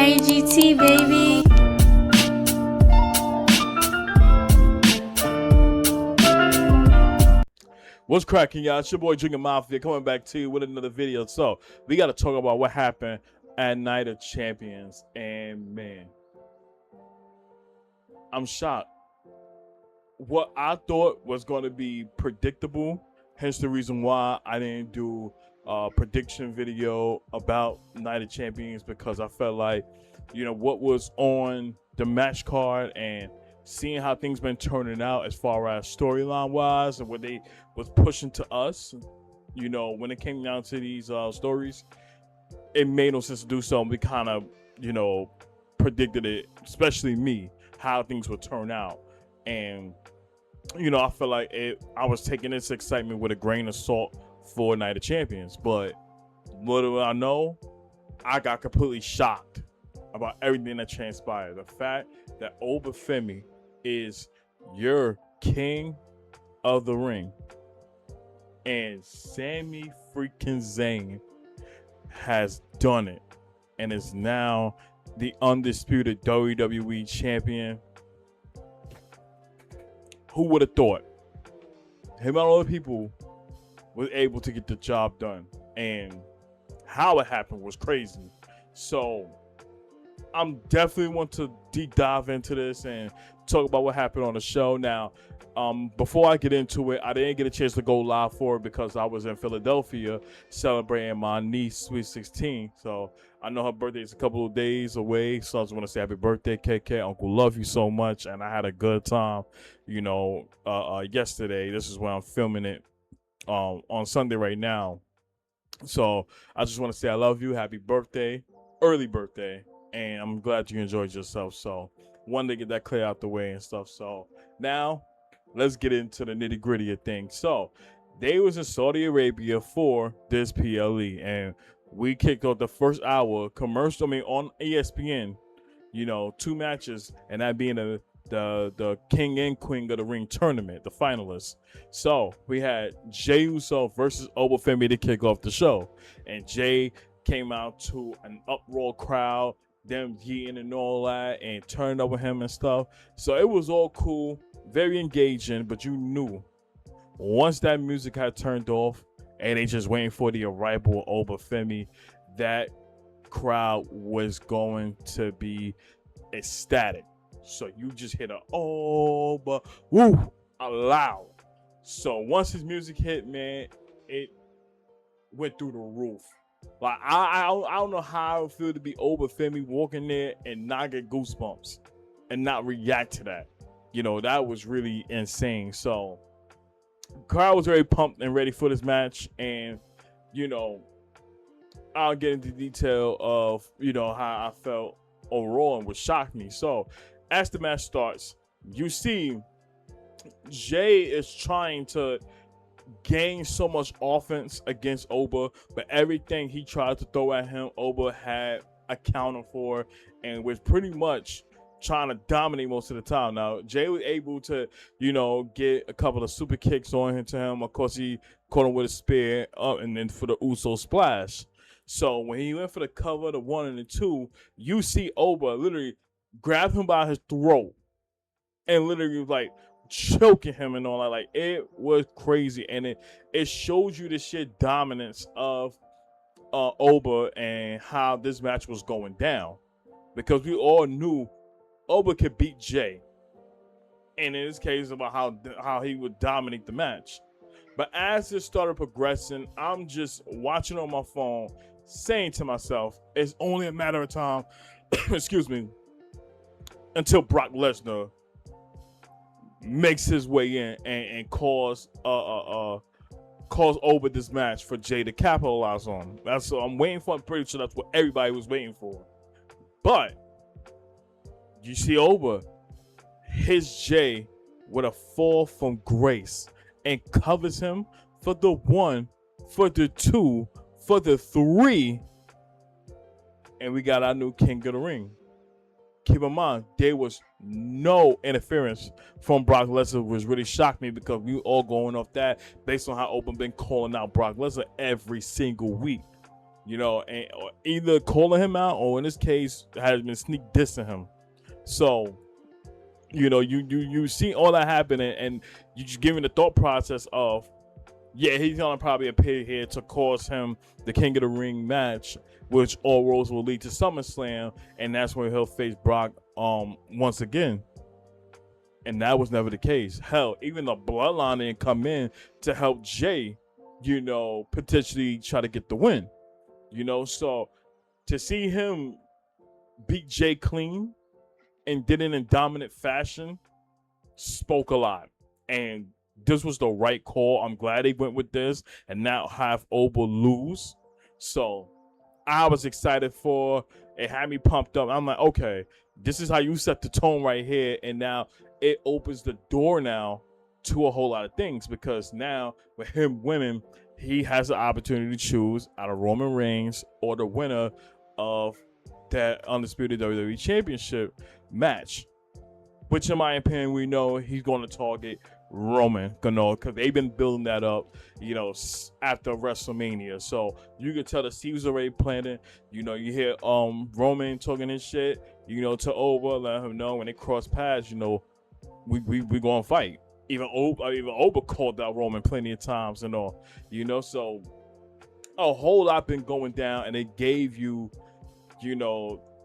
IGT, baby. What's cracking, y'all? It's your boy Drinking Mafia coming back to you with another video. So we got to talk about what happened at Night of Champions, and man, I'm shocked. What I thought was going to be predictable, hence the reason why I didn't do a prediction video about Night of Champions, because I felt like, what was on the match card and seeing how things been turning out as far as storyline wise and what they was pushing to us, when it came down to these stories, it made no sense to do so. And we kind of, predicted it, especially me, how things would turn out. And, I feel like I was taking this excitement with a grain of salt for Night of Champions. But what do I know? I got completely shocked about everything that transpired. The fact that Obafemi is your king of the ring, and Sami freaking Zayn has done it and is now the undisputed WWE champion. Who would have thought him and other people was able to get the job done? And how it happened was crazy. So I'm definitely want to deep dive into this and talk about what happened on the show. Now, before I get into it, I didn't get a chance to go live for it because I was in Philadelphia celebrating my niece sweet 16. So I know her birthday is a couple of days away, so I just want to say happy birthday, KK. Uncle, love you so much, and I had a good time. Yesterday. This is when I'm filming it on Sunday right now. So I just want to say I love you, happy birthday, early birthday, and I'm glad you enjoyed yourself. So wanted to get that clear out the way and stuff. So now let's get into the nitty gritty of things. So they was in Saudi Arabia for this PLE, and we kicked off the first hour commercial. On ESPN, 2 matches, and that being the King and Queen of the Ring tournament, the finalists. So we had Jey Uso versus Obafemi to kick off the show, and Jey came out to an uproar crowd, them yeeting and all that, and turned up with him and stuff. So it was all cool, very engaging, but you knew once that music had turned off and they just waiting for the arrival of Obafemi, that crowd was going to be ecstatic. So you just hit a loud. So once his music hit, man, it went through the roof. Like I don't know how it would feel to be Obafemi walking there and not get goosebumps and not react to that. That was really insane. So crowd was very pumped and ready for this match, and I'll get into detail of how I felt overall and what shocked me. So as the match starts, you see Jey is trying to gain so much offense against Oba, but everything he tried to throw at him, Oba had accounted for and was pretty much trying to dominate most of the time. Now, Jey was able to, get a couple of super kicks on him to him. Of course, he caught him with a spear and then for the Uso splash. So when he went for the cover, the 1 and the 2, you see Oba literally grab him by his throat and literally like choking him and all that. Like, it was crazy, and it shows you the sheer dominance of Oba and how this match was going down, because we all knew Oba could beat Jey, and in this case about how he would dominate the match. But as it started progressing, I'm just watching on my phone, saying to myself, it's only a matter of time excuse me, until Brock Lesnar makes his way in and cause over this match for Jey to capitalize on. That's what I'm waiting for. I'm pretty sure that's what everybody was waiting for. But you see Oba hits Jey with a fall from grace and covers him for the 1, for the 2, for the 3, and we got our new King of the Ring. Keep in mind, there was no interference from Brock Lesnar, which really shocked me, because we all going off that based on how Open been calling out Brock Lesnar every single week. and or either calling him out or in this case has been sneak dissing him. So, you see all that happen and you just giving the thought process of, yeah, he's gonna probably appear here to cause him the King of the Ring match, which all roads will lead to SummerSlam, and that's when he'll face Brock once again. And that was never the case. Hell, even the Bloodline didn't come in to help Jay, potentially try to get the win. So to see him beat Jay clean and did it in dominant fashion spoke a lot. And this was the right call. I'm glad they went with this and not have Oba lose. So I was excited for it. Had me pumped up. I'm like, okay, this is how you set the tone right here. And now it opens the door now to a whole lot of things, because now with him winning, he has the opportunity to choose out of Roman Reigns or the winner of that Undisputed WWE Championship match, which in my opinion, we know he's going to target Roman, because they've been building that up, after WrestleMania. So you can tell the seeds already planted. You hear Roman talking his shit, to Oba, let him know when they cross paths, we gonna fight. Even Oba called out Roman plenty of times and all, so a whole lot been going down, and it gave you,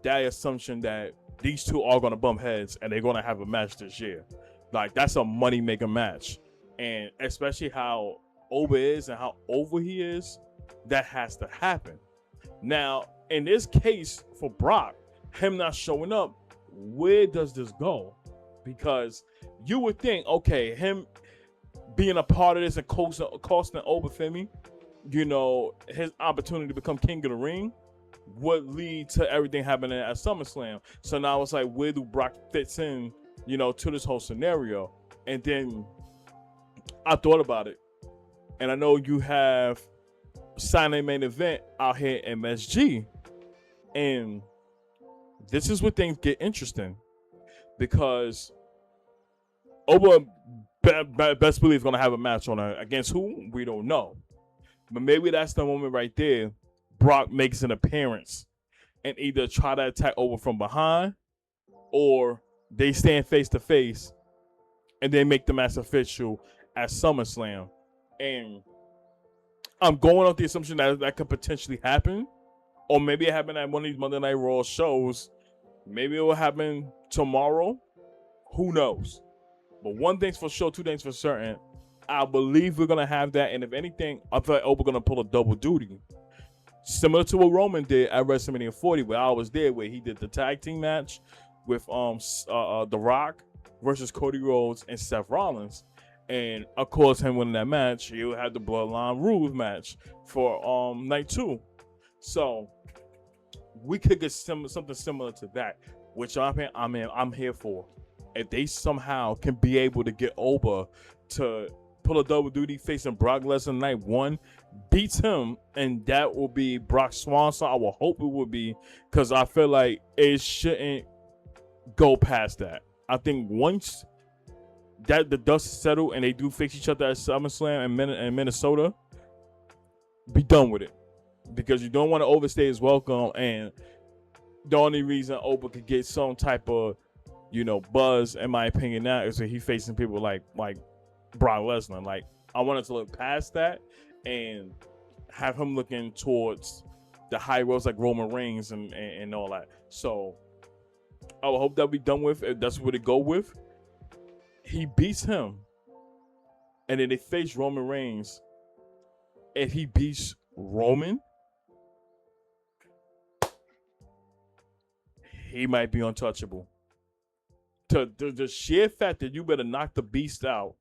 that assumption that these two are gonna bump heads and they're gonna have a match this year. Like, that's a money maker match, and especially how Oba is and how over he is, that has to happen. Now, in this case for Brock, him not showing up, where does this go? Because you would think, okay, him being a part of this and costing Oba Femi, his opportunity to become King of the Ring would lead to everything happening at SummerSlam. So now it's like, where do Brock fits in, to this whole scenario? And then I thought about it, and I know you have signing main event out here in MSG, and this is where things get interesting, because Oba best believe is going to have a match on against who we don't know, but maybe that's the moment right there. Brock makes an appearance and either try to attack Oba from behind, or they stand face to face and they make the match official at SummerSlam. And I'm going off the assumption that could potentially happen, or maybe it happened at one of these Monday Night Raw shows. Maybe it will happen tomorrow. Who knows? But one thing's for sure, two things for certain. I believe we're gonna have that, and if anything, I feel like Oba gonna pull a double duty, similar to what Roman did at WrestleMania 40, where I was there, where he did the tag team match with The Rock versus Cody Rhodes and Seth Rollins. And of course, him winning that match, he'll have the Bloodline Rules match for night 2. So we could get something similar to that, which I'm here for. If they somehow can be able to get Oba to pull a double duty facing Brock Lesnar night 1, beats him, and that will be Brock's swan song. I will hope it would be, because I feel like it shouldn't go past that. I think once that the dust is settled and they do face each other at SummerSlam in Minnesota, be done with it, because you don't want to overstay his welcome. And the only reason Oba could get some type of buzz, in my opinion, now is that he's facing people like Brock Lesnar. Like, I wanted to look past that and have him looking towards the high roads like Roman Reigns and all that. So I would hope that we done with, if that's what it go with. He beats him, and then they face Roman Reigns. If he beats Roman, he might be untouchable. To the sheer fact that you better knock the beast out,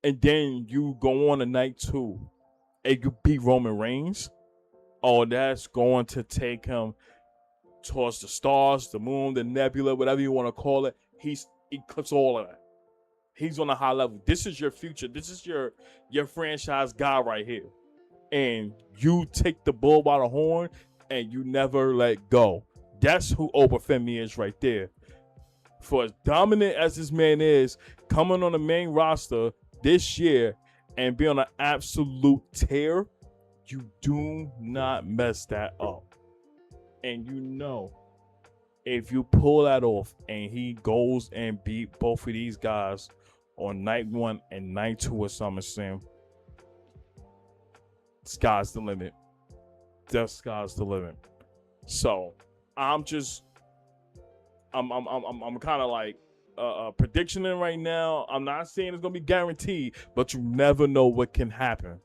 and then you go on to night 2 and you beat Roman Reigns, oh, that's going to take him towards the stars, the moon, the nebula, whatever you want to call it. He clips all of that. He's on a high level. This is your future. This is your franchise guy right here. And you take the bull by the horn and you never let go. That's who Oba Femi is right there. For as dominant as this man is, coming on the main roster this year and be on an absolute tear, You do not mess that up. And you know, if you pull that off and he goes and beat both of these guys on night 1 and night 2 of SummerSlam, sky's the limit. The sky's the limit. So I'm kind of like predictioning right now. I'm not saying it's gonna be guaranteed, but you never know what can happen.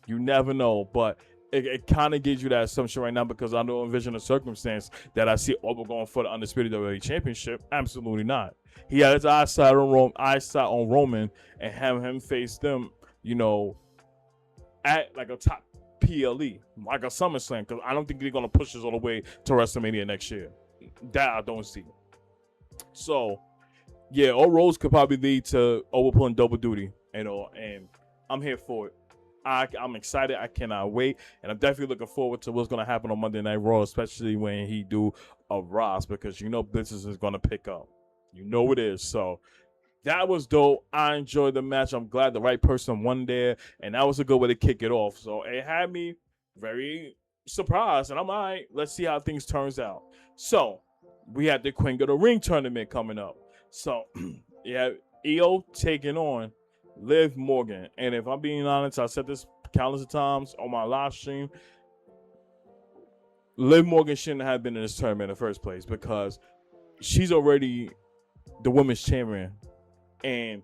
You never know, but it kind of gives you that assumption right now, because I don't envision a circumstance that I see Orton going for the undisputed WWE Championship. Absolutely not. He had his eyesight on Roman, and have him face them, you know, at like a top PLE, like a SummerSlam, because I don't think they're gonna push this all the way to WrestleMania next year. That I don't see. So, yeah, all roads could probably lead to overpulling double duty, and I'm here for it. I'm excited. I cannot wait, and I'm definitely looking forward to what's gonna happen on Monday Night Raw, especially when he do a Ross, because you know business is gonna pick up. You know it is. So that was dope. I enjoyed the match. I'm glad the right person won there, and that was a good way to kick it off. So it had me very surprised, and I'm all right. Let's see how things turns out. So we had the Queen of the Ring tournament coming up. So yeah, EO taking on Liv Morgan. And if I'm being honest, I said this countless of times on my live stream, Liv Morgan shouldn't have been in this tournament in the first place, because she's already the women's champion and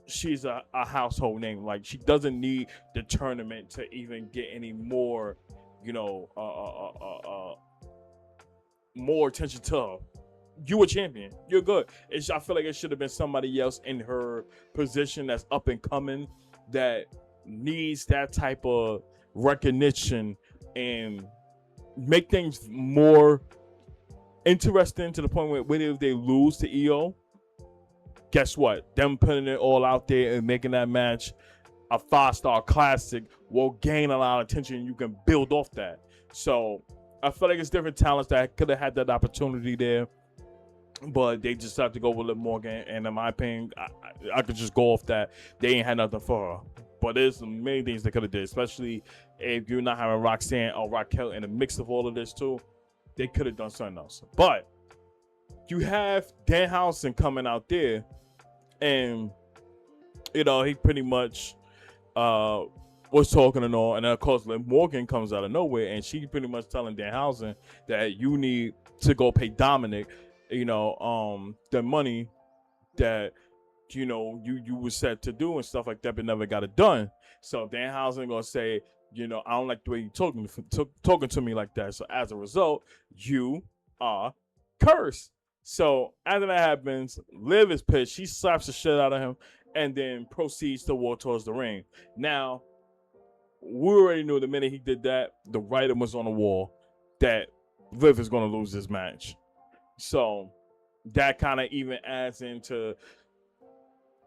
she's a household name. Like, she doesn't need the tournament to even get any more, more attention to her. You a champion. You're good. I feel like it should have been somebody else in her position that's up and coming, that needs that type of recognition and make things more interesting, to the point where when if they lose to EO, guess what? Them putting it all out there and making that match a 5-star classic will gain a lot of attention, and you can build off that. So I feel like it's different talents that could have had that opportunity there, but they just have to go with Liv Morgan. And in my opinion, I could just go off that they ain't had nothing for her. But there's many things they could have did, especially if you're not having Roxanne or Raquel in the mix of all of this too. They could have done something else. But you have Danhausen coming out there, and he pretty much was talking and all. And then of course Liv Morgan comes out of nowhere, and she pretty much telling Danhausen that you need to go pay Dominic the money that you were set to do and stuff like that, but never got it done. So Danhausen gonna say, I don't like the way you talking to me like that. So as a result, you are cursed. So after that happens, Liv is pissed. She slaps the shit out of him and then proceeds to walk towards the ring. Now, we already knew the minute he did that, the writing was on the wall that Liv is gonna lose this match. So that kind of even adds into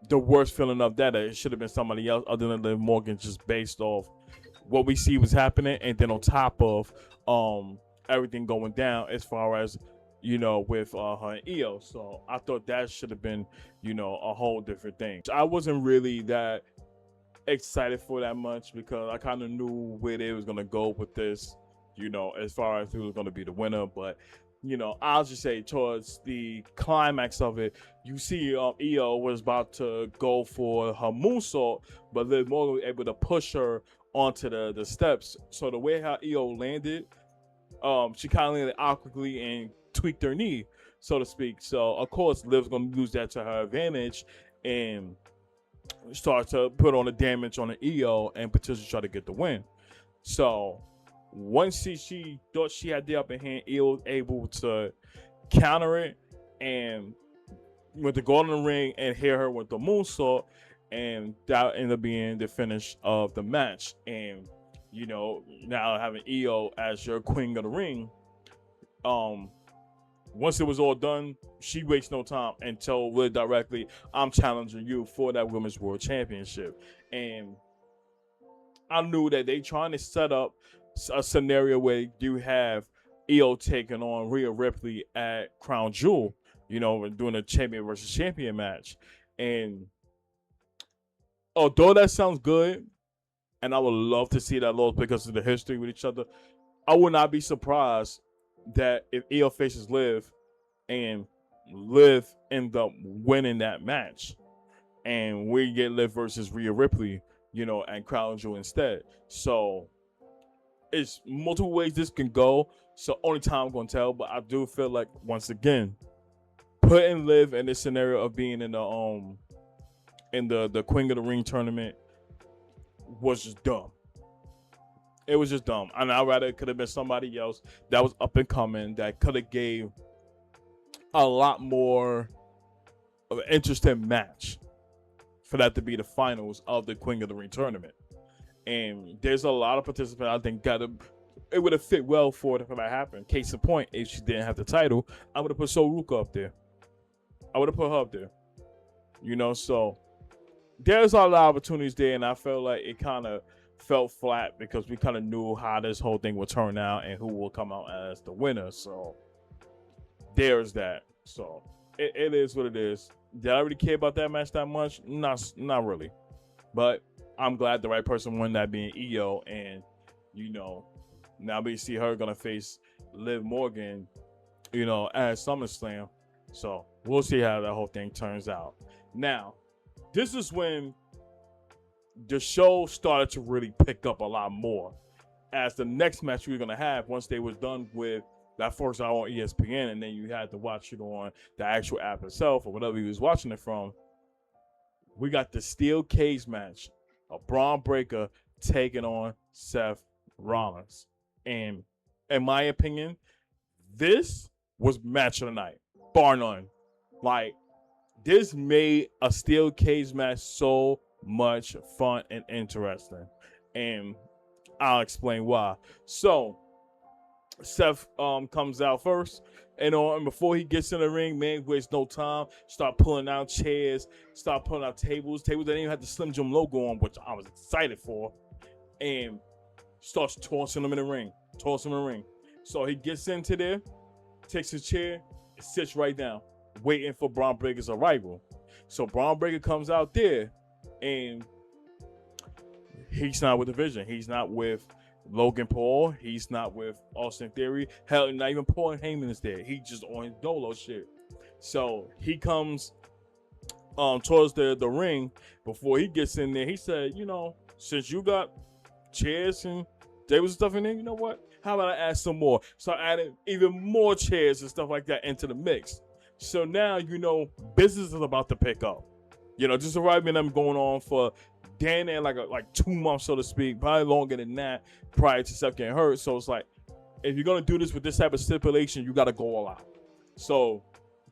the worst feeling of that. It should have been somebody else other than Liv Morgan, just based off what we see was happening, and then on top of everything going down as far as with her and EO. So I thought that should have been a whole different thing. I wasn't really that excited for that much, because I kind of knew where they was gonna go with this, as far as who was gonna be the winner. But I'll just say towards the climax of it, you see EO was about to go for her moonsault, but Liv Morgan was able to push her onto the steps. So the way how EO landed, she kind of landed awkwardly and tweaked her knee, so to speak. So of course Liv's going to use that to her advantage and start to put on the damage on the EO and potentially try to get the win. So once she thought she had the upper hand, EO was able to counter it and with the go in the ring and hit her with the moonsault, and that ended up being the finish of the match. And now having EO as your Queen of the Ring, once it was all done, she wastes no time and told Liv directly, I'm challenging you for that Women's World Championship. And I knew that they trying to set up a scenario where you have EO taking on Rhea Ripley at Crown Jewel, doing a champion versus champion match. And although that sounds good, and I would love to see that loss because of the history with each other. I would not be surprised that if Io faces Liv and Liv end up winning that match, and we get Liv versus Rhea Ripley, and Crown Jewel instead. So it's multiple ways this can go. So only time gonna tell. But I do feel like once again, putting Liv in this scenario of being in the Queen of the Ring tournament was just dumb. It was just dumb. And I'd rather it could have been somebody else that was up and coming that could have gave a lot more of an interesting match for that to be the finals of the Queen of the Ring tournament. And there's a lot of participants I think it would have fit well for it if that happened. Case in point, if she didn't have the title, I would have put Soruka up there. I would have put her up there. So there's a lot of opportunities there, and I felt like it kind of felt flat because we kind of knew how this whole thing would turn out and who will come out as the winner. So there's that. So it is what it is. Did I really care about that match that much? Not really. But I'm glad the right person won, that being Io. And, now we see her going to face Liv Morgan, at SummerSlam. So we'll see how that whole thing turns out. Now, this is when the show started to really pick up a lot more, as the next match we were going to have, once they was done with that first hour on ESPN, and then you had to watch it on the actual app itself or whatever you was watching it from, we got the steel cage match of Braun Breaker taking on Seth Rollins. And in my opinion, this was match of the night, bar none. Like, this made a steel cage match so much fun and interesting. And I'll explain why. So, Seth comes out first, and before he gets in the ring, man, wastes no time. Start pulling out chairs, start pulling out tables that didn't even have the Slim Jim logo on, which I was excited for, and starts tossing them in the ring, So he gets into there, takes his chair, and sits right down, waiting for Braun Breaker's arrival. So Braun Breaker comes out there, and he's not with the Vision. He's not with Logan Paul. He's not with Austin Theory. Hell, not even Paul Heyman is there. He just on his dolo shit. So he comes towards the ring. Before he gets in there, he said, since you got chairs and tables and stuff in there, you know what? How about I add some more? So I added even more chairs and stuff like that into the mix. So now, business is about to pick up. Just arriving them going on for damn near like 2 months, so to speak, probably longer than that, prior to Seth getting hurt. So it's like, if you're gonna do this with this type of stipulation, you gotta go all out. So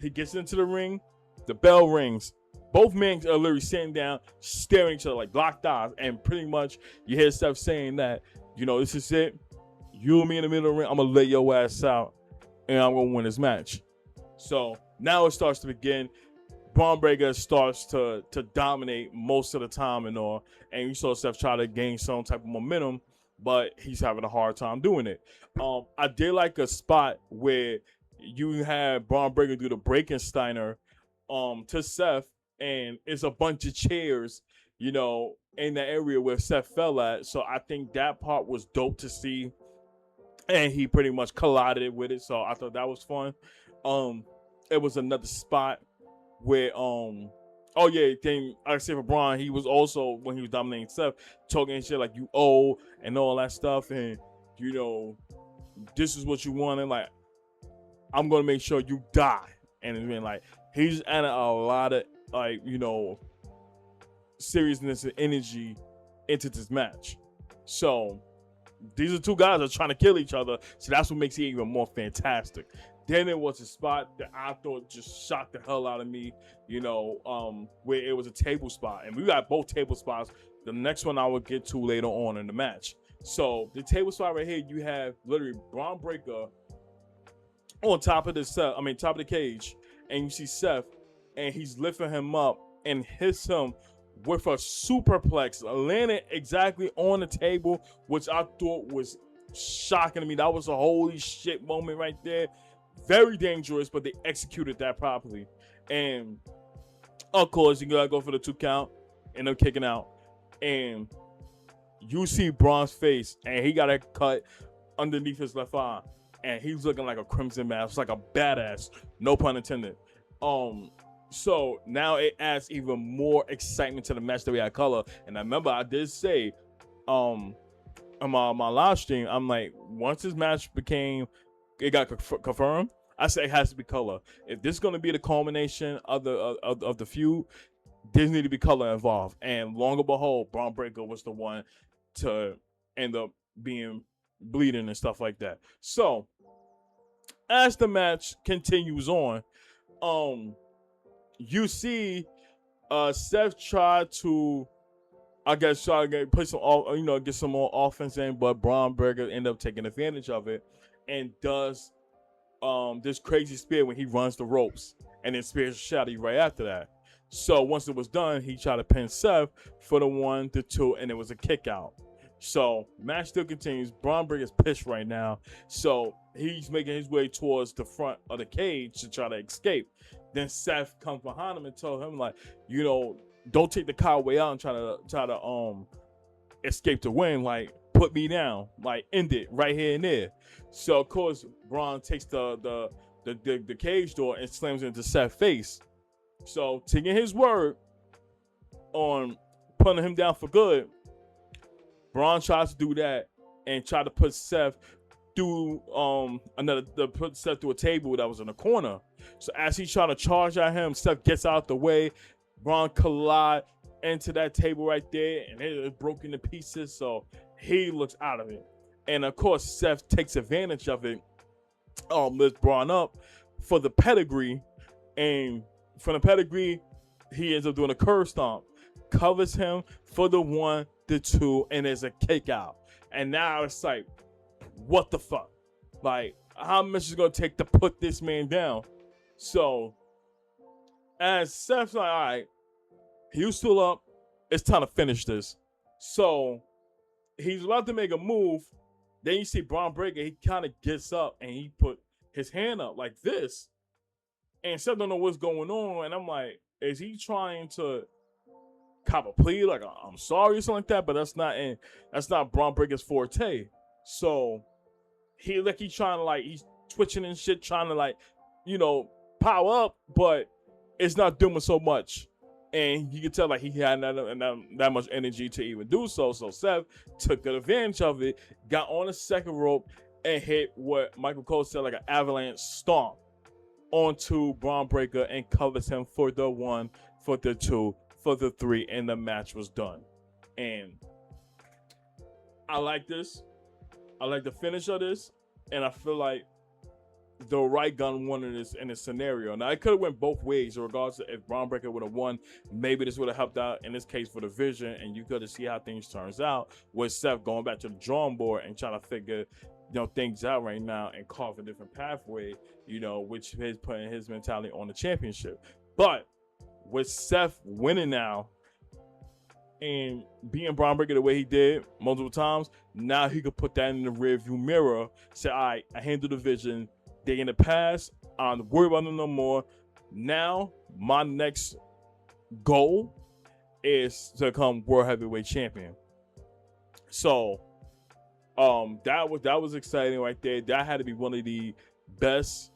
he gets into the ring, the bell rings, both men are literally sitting down, staring at each other like locked eyes, and pretty much you hear Seth saying that, this is it. You and me in the middle of the ring, I'm gonna lay your ass out, and I'm gonna win this match. So now it starts to begin. Braun Breaker starts to dominate most of the time and all, and you saw Seth try to gain some type of momentum, but he's having a hard time doing it. I did like a spot where you had Braun Breaker do the Breakensteiner to Seth, and it's a bunch of chairs, in the area where Seth fell at. So I think that part was dope to see, and he pretty much collided with it. So I thought that was fun. It was another spot where thing I say for Braun, he was also, when he was dominating Seth, talking shit like you owe and all that stuff, and this is what you want, and like, I'm gonna make sure you die. And it's been like, he's added a lot of seriousness and energy into this match. So these are two guys that are trying to kill each other, so that's what makes it even more fantastic. Then it was a spot that I thought just shocked the hell out of me, where it was a table spot. And we got both table spots. The next one I will get to later on in the match. So the table spot right here, you have literally Braun Breaker on top of top of the cage. And you see Seth, and he's lifting him up and hits him with a superplex, landing exactly on the table, which I thought was shocking to me. That was a holy shit moment right there. Very dangerous, but they executed that properly. And of course, you gotta go for the 2 count, and they're kicking out. And you see Braun's face, and he got a cut underneath his left eye, and he's looking like a Crimson Mask, like a badass. No pun intended. So now it adds even more excitement to the match that we had color. And I remember I did say, on my live stream, I'm like, once this match it got confirmed, I say it has to be color. If this is gonna be the culmination of the feud, there need to be color involved. And long and behold, Braun Breaker was the one to end up being bleeding and stuff like that. So as the match continues on, you see Seth try to, I guess, try to put some, get some more offense in, but Braun Breaker end up taking advantage of it and does this crazy spear when he runs the ropes, and then spears Shotty right after that. So once it was done, he tried to pin Seth for the 1, the 2, and it was a kick out. So match still continues. Braun Breaker's pissed right now, so he's making his way towards the front of the cage to try to escape. Then Seth comes behind him and told him, like, don't take the coward way out and try to escape the win. Like, put me down. Like, end it right here and there. So of course Braun takes the cage door and slams it into Seth's face. So taking his word on putting him down for good, Braun tries to do that and try to put Seth through put Seth through a table that was in the corner. So as he's trying to charge at him, Seth gets out the way. Braun collide into that table right there, and it is broken to pieces. So he looks out of it, and of course Seth takes advantage of it. Lifts Braun up for the pedigree, and from the pedigree, he ends up doing a curve stomp, covers him for the 1, the 2, and there's a kick out. And now it's like, what the fuck? Like, how much is it gonna take to put this man down? So as Seth's like, all right, he was still up, it's time to finish this. So he's about to make a move. Then you see Braun Breaker, he kind of gets up and he put his hand up like this. And Seth don't know what's going on. And I'm like, is he trying to cop a plea, like I'm sorry or something like that? But that's not Braun Breaker's forte. So he's trying to, he's twitching and shit, trying to power up, but it's not doing so much. And you can tell he had that much energy to even do so. So Seth took advantage of it, got on the second rope, and hit what Michael Cole said, like an avalanche stomp onto Braun Breaker, and covers him for the 1, for the 2, for the 3, and the match was done. And I like this. I like the finish of this, and I feel like the right gun wanted this in this scenario. Now, it could have went both ways, regardless of if Braun Breaker would have won. Maybe this would have helped out in this case for the vision, and you could have see how things turns out with Seth going back to the drawing board and trying to figure things out right now and carve a different pathway, which is putting his mentality on the championship. But with Seth winning now and being Braun Breaker the way he did multiple times, now he could put that in the rearview mirror, say, all right, I handled the vision. They in the past, I don't worry about them no more. Now, my next goal is to become World Heavyweight Champion. So, that was exciting right there. That had to be one of the best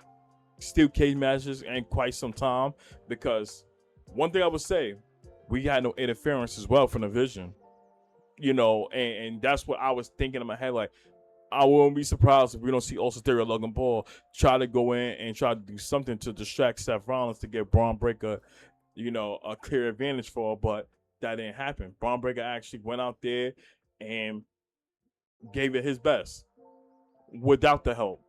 steel cage matches in quite some time, because one thing I would say, we had no interference as well from the vision, and that's what I was thinking in my head. Like, I wouldn't be surprised if we don't see Austin Theory or Logan Paul try to go in and try to do something to distract Seth Rollins to get Braun Breaker, a clear advantage for, but that didn't happen. Braun Breaker actually went out there and gave it his best without the help.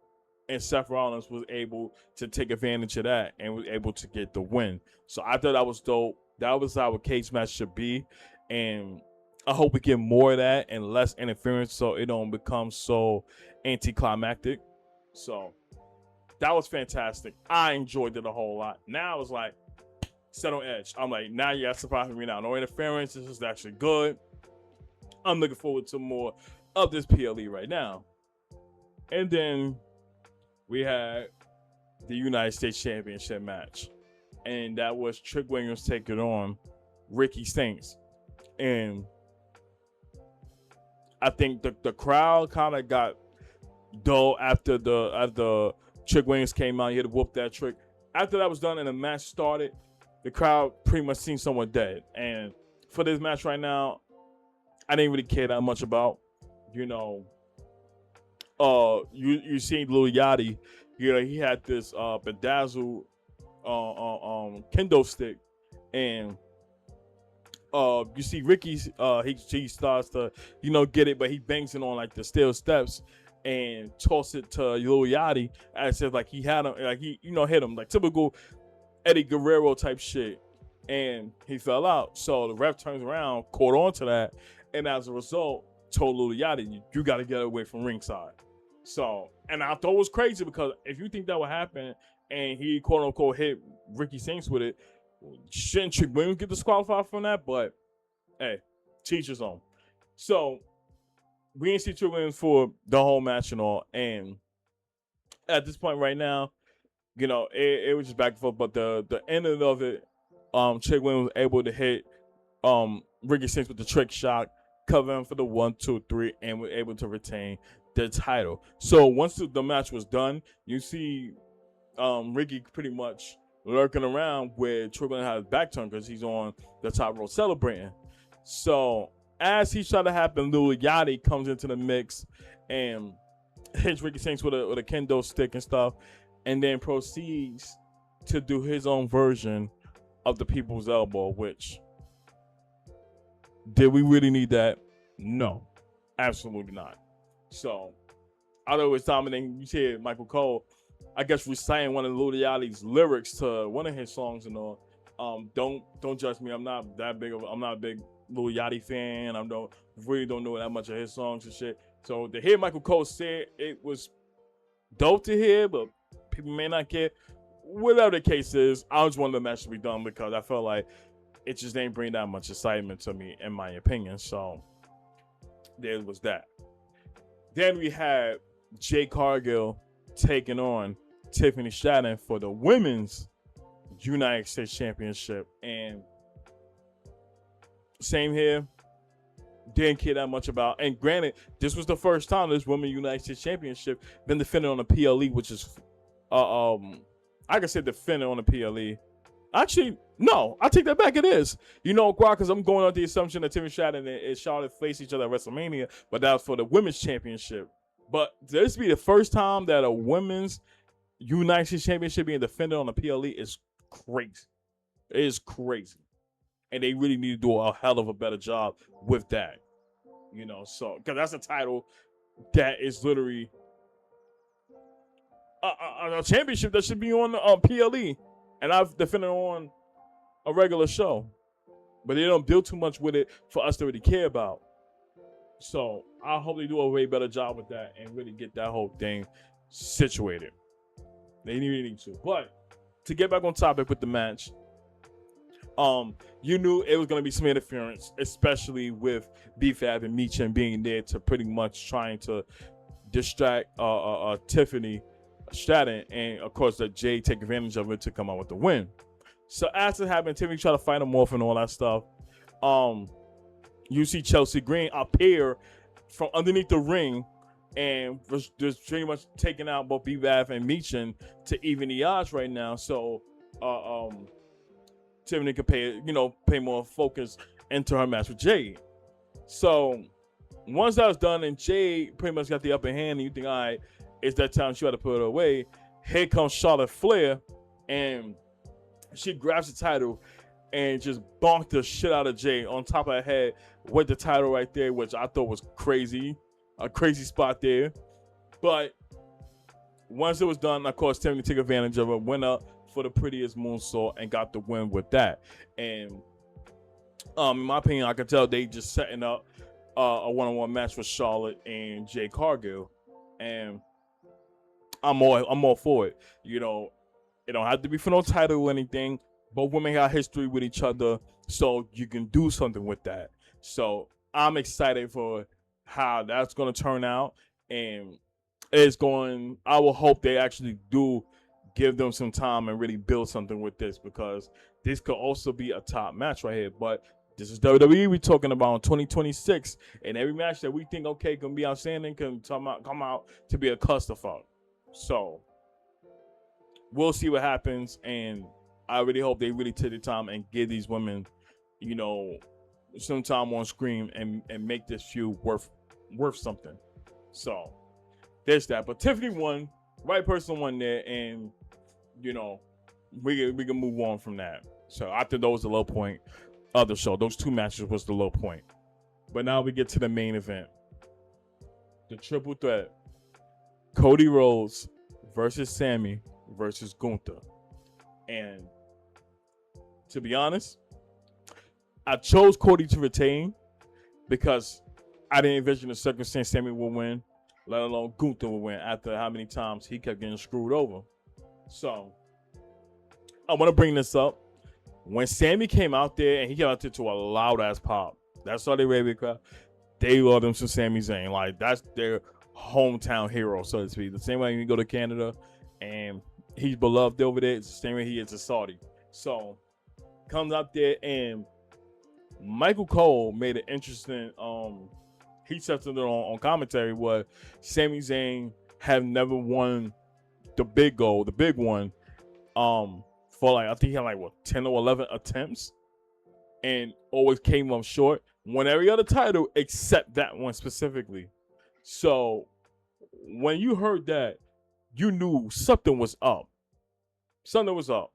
And Seth Rollins was able to take advantage of that and was able to get the win. So I thought that was dope. That was how a cage match should be. And I hope we get more of that and less interference so it don't become so anticlimactic. So that was fantastic. I enjoyed it a whole lot. Now I was like, set on edge. I'm like, now you got to surprise me now. No interference. This is actually good. I'm looking forward to more of this PLE right now. And then we had the United States Championship match. And that was Trick Williams taking on Ricky Stanks. And I think the crowd kind of got dull after Trick Williams came out. He had to whoop that trick. After that was done and the match started, the crowd pretty much seen someone dead. And for this match right now, I didn't really care that much about. You know, you seen Lil Yachty. You know, he had this bedazzled kendo stick, and you see Ricky's he starts to get it, but he bangs it on like the steel steps and toss it to Lil Yachty as if like he had him, like he hit him like typical Eddie Guerrero type shit, and he fell out. So the ref turns around, caught on to that, and as a result told Lil Yachty, you got to get away from ringside. So, and I thought it was crazy because if you think that would happen and he quote unquote hit Ricky Saints with it, shouldn't Trick Williams get disqualified from that? But hey, teach his own. So we didn't see Trick Williams for the whole match and all. And at this point right now, it was just back and forth. But the end of it, Trick Williams was able to hit Ricky Saints with the trick shot, cover him for the 1, 2, 3, and was able to retain the title. So once the match was done, you see Ricky pretty much lurking around where Trick Williams had his back turned because he's on the top row celebrating. So as he's trying to happen, Lil Yachty comes into the mix and hits Ricky Saints with a kendo stick and stuff, and then proceeds to do his own version of the People's Elbow, which, did we really need that? No, absolutely not. So, although it's dominating, you hear Michael Cole, I guess, reciting one of Lil Yachty's lyrics to one of his songs and all. Don't judge me. I'm not a big Lil Yachty fan. Really don't know that much of his songs and shit. So to hear Michael Cole say it was dope to hear, but people may not care. Whatever the case is, I just wanted the match to be done because I felt like it just didn't bring that much excitement to me, in my opinion. So there was that. Then we had Jade Cargill taking on Tiffany Stratton for the Women's United States Championship. And same here, didn't care that much about. And granted, this was the first time this Women's United States Championship been defended on the PLE, which is, I can say defended on the PLE. Actually, no, I take that back. It is. Why? Because I'm going on the assumption that Tiffany Stratton and Charlotte face each other at WrestleMania, but that was for the Women's Championship. But this be the first time that a Women's United States Championship being defended on the PLE is crazy. It is crazy. And they really need to do a hell of a better job with that. So, because that's a title that is literally a championship that should be on PLE. And I've defended on a regular show. But they don't deal too much with it for us to really care about. So I hope they do a way better job with that and really get that whole thing situated. They really need to. But to get back on topic with the match, you knew it was going to be some interference, especially with B-Fab and Meechin being there to pretty much trying to distract Tiffany Stratton, and of course that Jay take advantage of it to come out with the win. So as it happened, Tiffany tried to fight him off and all that stuff. You see Chelsea Green appear from underneath the ring and was just pretty much taking out both B-Fab and Meechin to even the odds right now. So Tiffany could pay more focus into her match with Jade. So once that was done and Jade pretty much got the upper hand, and you think, all right, it's that time she had to put it away. Here comes Charlotte Flair, and she grabs the title and just bonked the shit out of Jade on top of her head with the title right there, which I thought was crazy. A crazy spot there. But once it was done, of course, Tiffany took advantage of it, went up for the prettiest moonsault and got the win with that. And in my opinion, I could tell they just setting up a one-on-one match with Charlotte and Jade Cargill. And I'm all for it. It don't have to be for no title or anything. Both women got history with each other, so you can do something with that. So I'm excited for how that's going to turn out, and I will hope they actually do give them some time and really build something with this, because this could also be a top match right here. But This is WWE we talking about in 2026, and every match that we think okay gonna be outstanding can come out to be a clusterfuck. So we'll see what happens, and I really hope they really take the time and give these women, you know, some time on screen and make this feud worth something. So there's that. But Tiffany won, right person won there, and you know, we can move on from that. So I think that was the low point of the show. Those two matches was the low point. But now we get to the main event. The triple threat. Cody Rhodes versus Sami versus Gunther. And to be honest, I chose Cody to retain because I didn't envision the circumstance Sami would win, let alone Gunther would win after how many times he kept getting screwed over. So I want to bring this up. When Sami came out there, and he came out there to a loud ass pop, that Saudi Arabia crowd, they love them some Sami Zayn. Like, that's their hometown hero, so to speak. The same way you go to Canada and he's beloved over there, it's the same way he is a Saudi. So comes out there, and Michael Cole made an interesting he said something on commentary where Sami Zayn have never won the big goal, the big one, for like, I think he had like, what, 10 or 11 attempts and always came up short. Won every other title except that one specifically. So when you heard that, you knew something was up. Something was up.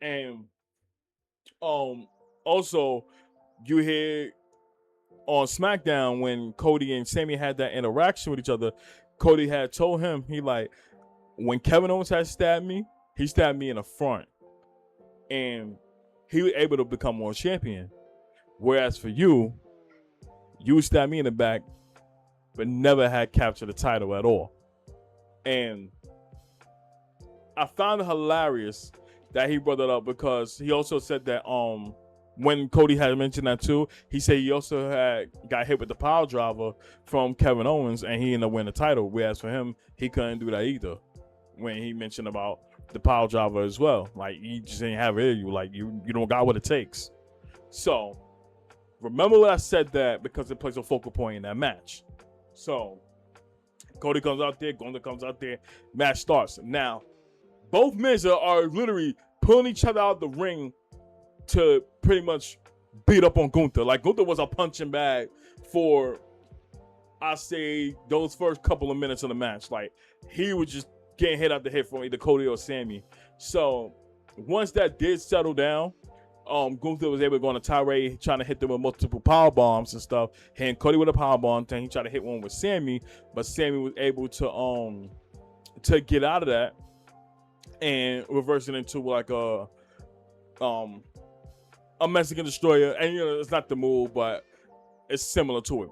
And also, you hear on SmackDown when Cody and Sami had that interaction with each other, Cody had told him, he like, when Kevin Owens had stabbed me, he stabbed me in the front. And he was able to become world champion. Whereas for you stabbed me in the back, but never had captured the title at all. And I found it hilarious that he brought that up because he also said that when Cody had mentioned that too, he said he also got hit with the power driver from Kevin Owens and he ended up winning the title. Whereas for him, he couldn't do that either. When he mentioned about the power driver as well, like, you just ain't have it in you, like you don't got what it takes. So remember what I said, that because it plays a focal point in that match. So Cody comes out there, Gunther comes out there, match starts. Now both men are literally pulling each other out the ring to pretty much beat up on Gunther. Like, Gunther was a punching bag for, I say, those first couple of minutes of the match. Like, he was just getting hit out the head from either Cody or Sami. So once that did settle down, Gunther was able to go on a tirade, trying to hit them with multiple power bombs and stuff. Hitting Cody with a power bomb, then he tried to hit one with Sami, but Sami was able to get out of that and reverse it into like a Mexican destroyer. And you know, it's not the move, but it's similar to it.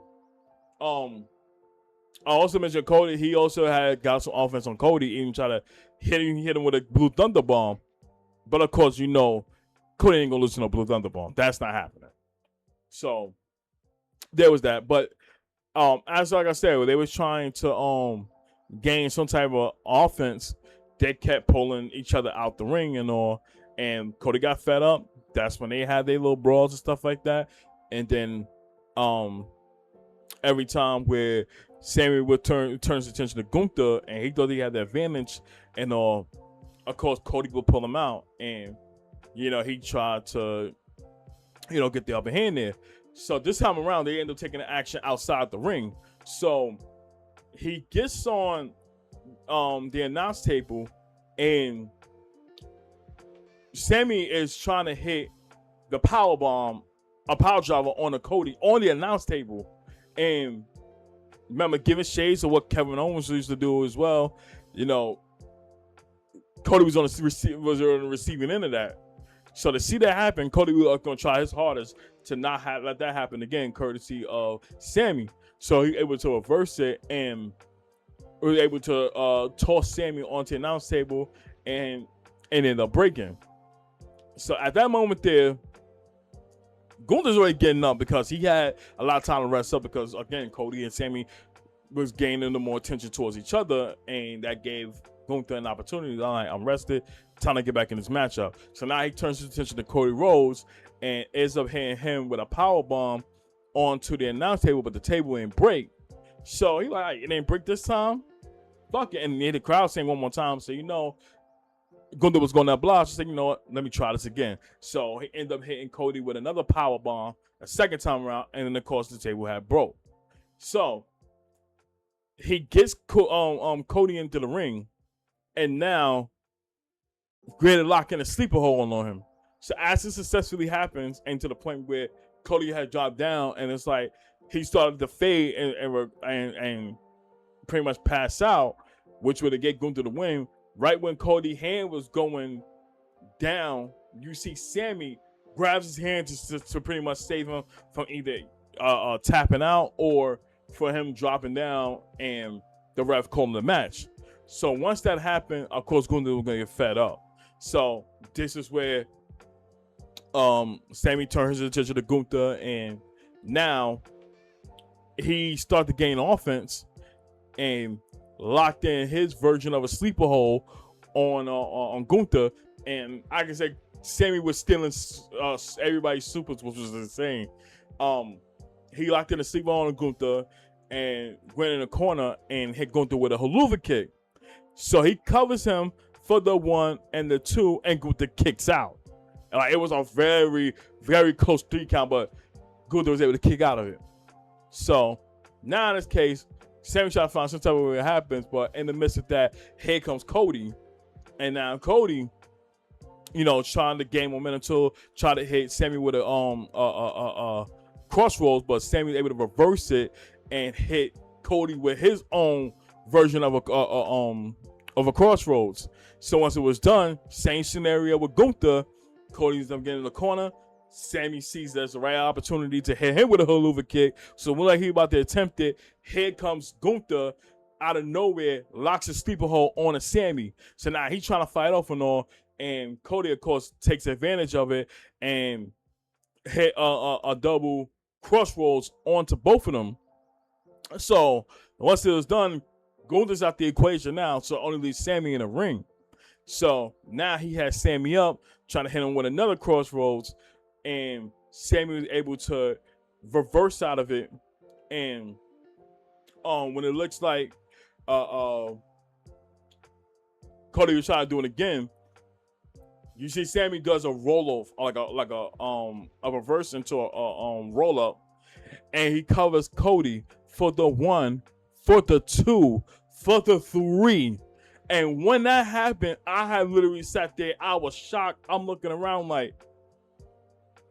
I also mentioned Cody. He also had got some offense on Cody, even try to hit him with a Blue Thunder Bomb. But of course, you know, Cody ain't gonna lose to no Blue Thunder Bomb. That's not happening. So there was that. But as like I said, when they was trying to gain some type of offense, they kept pulling each other out the ring and all. And Cody got fed up. That's when they had their little brawls and stuff like that. And then every time where Sami would turns attention to Gunther and he thought he had the advantage and all, of course Cody would pull him out, and you know, he tried to, you know, get the upper hand there. So this time around they end up taking the action outside the ring. So he gets on the announce table and Sami is trying to hit the power bomb, a power driver on a Cody on the announce table. And remember, giving shades of what Kevin Owens used to do as well. You know, Cody was on the receiving end of that. So to see that happen, Cody was going to try his hardest to not let that happen again, courtesy of Sami. So he was able to reverse it and was able to toss Sami onto the announce table and ended up breaking. So at that moment there, Gunther's already getting up because he had a lot of time to rest up because, again, Cody and Sami was gaining the more attention towards each other, and that gave Gunther an opportunity. I'm rested. Time to get back in this matchup. So now he turns his attention to Cody Rhodes and ends up hitting him with a power bomb onto the announce table, but the table ain't break. So he like, it ain't break this time. Fuck it. And the crowd saying one more time. So Gunther was going to block. So you know what? Let me try this again. So he ended up hitting Cody with another power bomb a second time around, and then of course the table had broke. So he gets Cody into the ring, and now Granted locking a sleeper hold on him. So as this successfully happens, and to the point where Cody had dropped down, and it's like he started to fade and pretty much pass out, which would have get Gunther the win. Right when Cody's hand was going down, you see Sami grabs his hand to pretty much save him from either tapping out or for him dropping down, and the ref called the match. So once that happened, of course, Gunther was going to get fed up. So this is where Sami turns his attention to Gunther, and now he started to gain offense and locked in his version of a sleeper hold on Gunther. And I can say Sami was stealing everybody's supers, which was insane. He locked in a sleeper hold on Gunther and went in the corner and hit Gunther with a haluva kick. So he covers him for the 1 and the 2, and Gunther kicks out. Like, it was a very, very close 3 count, but Gunther was able to kick out of it. So now in this case, Sami trying to find some type of way it happens, but in the midst of that, here comes Cody. And now Cody, trying to gain momentum to try to hit Sami with a crossroads, but Sami was able to reverse it and hit Cody with his own version of a crossroads. So once it was done, same scenario with Gunther. Cody's getting in the corner. Sami sees there's the right opportunity to hit him with a haluva kick. So when like he about to attempt it, here comes Gunther out of nowhere, locks a sleeper hold on a Sami. So now he's trying to fight off and all, and Cody of course takes advantage of it and hit a double crossroads onto both of them. So once it was done, Gunther's out the equation now, so only leaves Sami in the ring. So now he has Sami up, trying to hit him with another crossroads, and Sami was able to reverse out of it. And when it looks like Cody was trying to do it again, you see Sami does a roll off, like a reverse into a roll up, and he covers Cody for the 1, for the 2, for the 3. And when that happened, I had literally sat there. I was shocked. I'm looking around like,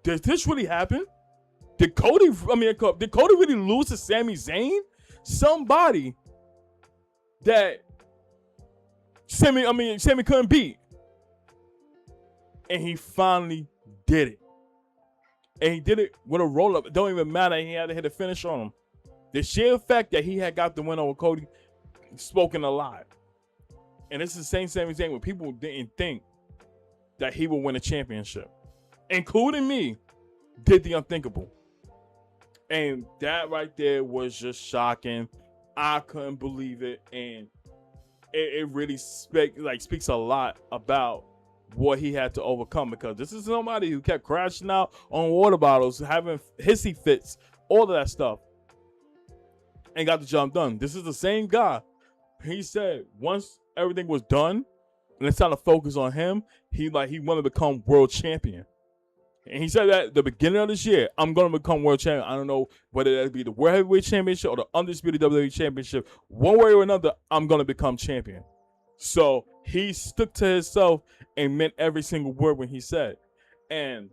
did this really happen? Did Cody really lose to Sami Zayn? Somebody that Sami couldn't beat. And he finally did it. And he did it with a roll-up. It don't even matter. He had to hit a finish on him. The sheer fact that he had got the win over Cody spoken a lot. And it's the same Sami Zayn when people didn't think that he would win a championship, including me, did the unthinkable. And that right there was just shocking. I couldn't believe it. And it really speaks a lot about what he had to overcome, because this is somebody who kept crashing out on water bottles, having hissy fits, all of that stuff, and got the job done. This is the same guy. He said once everything was done and it's time to focus on him, he wanted to become world champion. And he said that at the beginning of this year, I'm going to become world champion. I don't know whether that be the World Heavyweight Championship or the Undisputed WWE Championship. One way or another, I'm going to become champion. So he stuck to himself and meant every single word when he said. And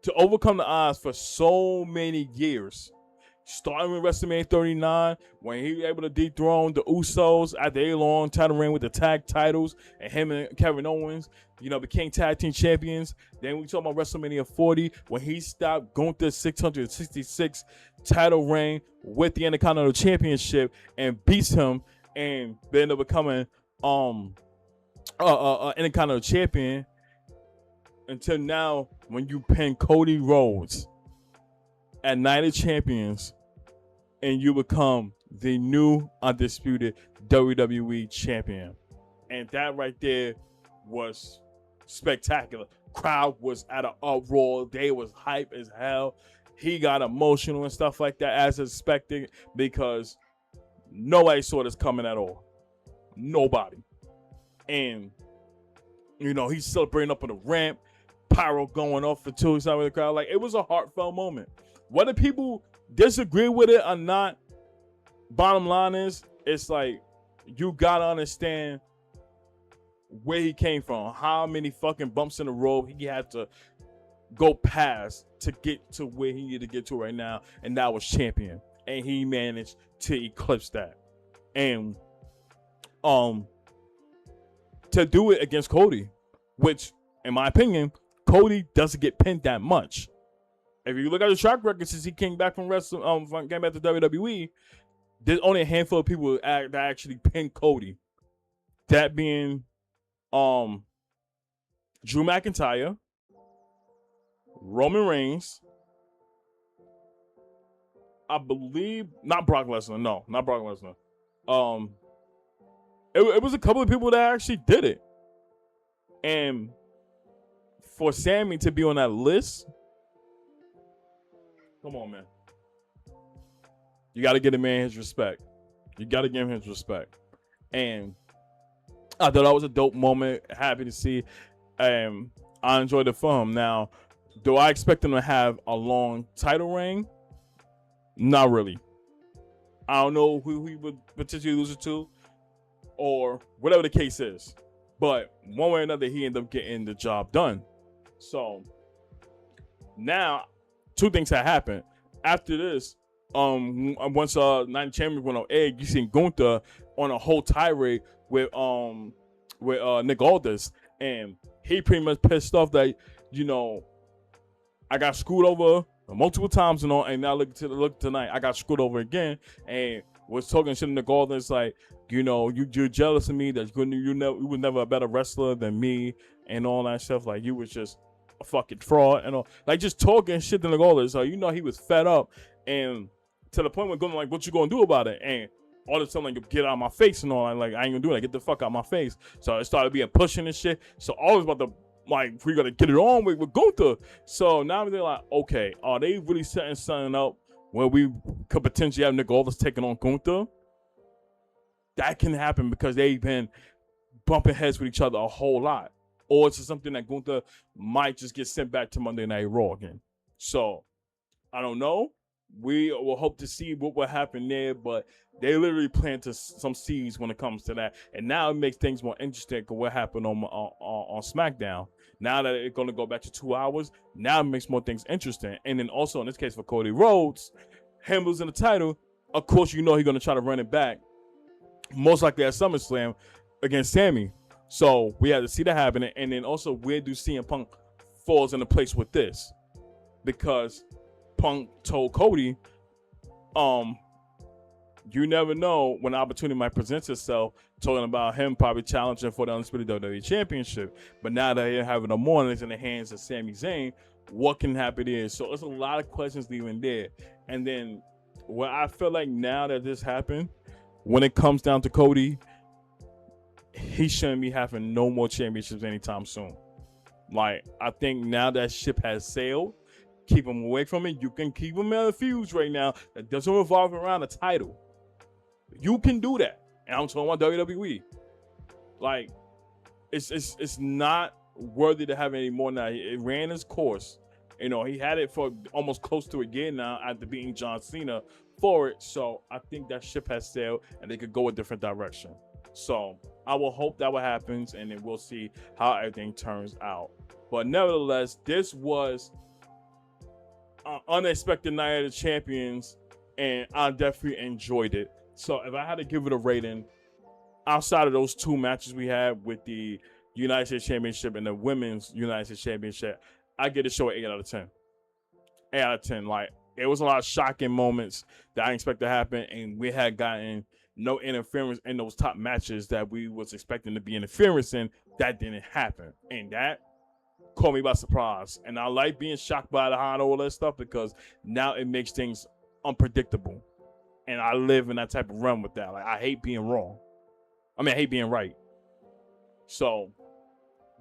to overcome the odds for so many years, starting with WrestleMania 39, when he was able to dethrone the Usos after a long title reign with the tag titles, and him and Kevin Owens, became tag team champions. Then we talk about WrestleMania 40, when he stopped Gunther's 666 title reign with the Intercontinental Championship and beats him, and they end up becoming Intercontinental Champion, until now when you pin Cody Rhodes at Night of Champions and you become the new Undisputed WWE champion. And that right there was spectacular. Crowd was at an uproar. They was hype as hell. He got emotional and stuff like that as expected because nobody saw this coming at all. Nobody. And, he's celebrating up on the ramp. Pyro going off for two side of the crowd. Like, it was a heartfelt moment. Whether people disagree with it or not, bottom line is, it's like, you gotta understand where he came from, how many fucking bumps in the road he had to go past to get to where he needed to get to right now, and that was champion. And he managed to eclipse that. And to do it against Cody, which, in my opinion, Cody doesn't get pinned that much. If you look at the track record since he came back from wrestling, came back to WWE, there's only a handful of people that actually pinned Cody. That being Drew McIntyre, Roman Reigns, I believe, not Brock Lesnar. No, not Brock Lesnar. It was a couple of people that actually did it. And for Sami to be on that list, come on, man. You got to give the man his respect. You got to give him his respect. And I thought that was a dope moment. Happy to see. I enjoyed it for him. Now, do I expect him to have a long title reign? Not really. I don't know who he would potentially lose it to or whatever the case is. But one way or another, he ended up getting the job done. So now, two things have happened. After this, once Night Champions went on air, you seen Gunther on a whole tirade with Nick Aldis, and he pretty much pissed off that I got screwed over multiple times and now look tonight I got screwed over again, and was talking shit to Nick Aldis like you're jealous of me that you were never a better wrestler than me and all that stuff, like you was just a fucking fraud and all, like just talking shit to Nick Aldis. So he was fed up, and to the point where going like, what you gonna do about it? And all of a sudden, like, get out of my face and all. Like, I ain't gonna do that. Get the fuck out of my face. So it started being pushing and shit. So I was about to, like, we gotta get it on with Gunther. So now they're like, okay, are they really setting something up where we could potentially have Nick Aldis taking on Gunther? That can happen because they've been bumping heads with each other a whole lot. Or it's just something that Gunther might just get sent back to Monday Night Raw again. So I don't know. We will hope to see what will happen there, but they literally planted some seeds when it comes to that. And now it makes things more interesting because what happened on SmackDown. Now that it's going to go back to 2 hours, now it makes more things interesting. And then also in this case for Cody Rhodes, him losing the title, of course he's going to try to run it back, most likely at SummerSlam against Sami. So we had to see that happening. And then also, where do CM Punk falls into place with this? Because Punk told Cody, you never know when the opportunity might present itself, talking about him probably challenging for the Undisputed WWE Championship. But now that they're having the mornings in the hands of Sami Zayn, what can happen is? So there's a lot of questions leaving there. And then what I feel like now that this happened, when it comes down to Cody, he shouldn't be having no more championships anytime soon. Like, I think now that ship has sailed, keep him away from it. You can keep him in a fuse right now that doesn't revolve around a title. You can do that. And I'm talking about WWE. Like, it's not worthy to have any more now. It ran its course. He had it for almost close to a year now after beating John Cena for it. So I think that ship has sailed and they could go a different direction. So I will hope that what happens, and then we'll see how everything turns out. But nevertheless, this was an unexpected night of the champions, and I definitely enjoyed it. So if I had to give it a rating, outside of those two matches we had with the United States Championship and the Women's United States Championship, I get a show an 8 out of 10. 8 out of 10. Like, it was a lot of shocking moments that I didn't expect to happen, and we had gotten no interference in those top matches that we was expecting to be interference in. That didn't happen, and that caught me by surprise. And I like being shocked by all that stuff because now it makes things unpredictable, and I live in that type of realm with that. Like, I hate being wrong. I mean, I hate being right. So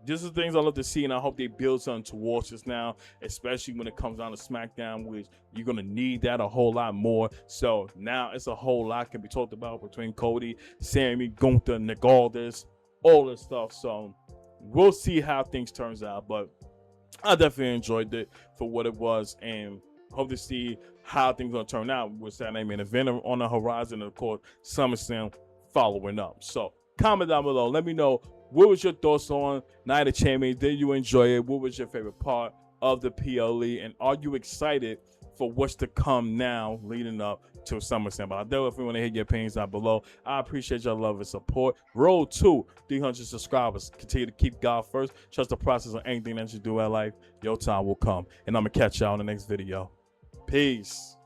this is things I love to see, and I hope they build something towards us now, especially when it comes down to SmackDown, which you're gonna need that a whole lot more. So now it's a whole lot can be talked about between Cody, Sami, Gunther, Nick Aldis, all this stuff. So we'll see how things turns out, but I definitely enjoyed it for what it was, and hope to see how things gonna turn out with Saturday main event on the horizon, and of course SummerSlam following up. So comment down below. Let me know what was your thoughts on Night of Champions. Did you enjoy it? What was your favorite part of the PLE? And are you excited for what's to come now leading up to SummerSlam? But I definitely want to hear your opinions down below. I appreciate your love and support. Road to 300 subscribers. Continue to keep God first. Trust the process on anything that you do in life. Your time will come. And I'm going to catch y'all in the next video. Peace.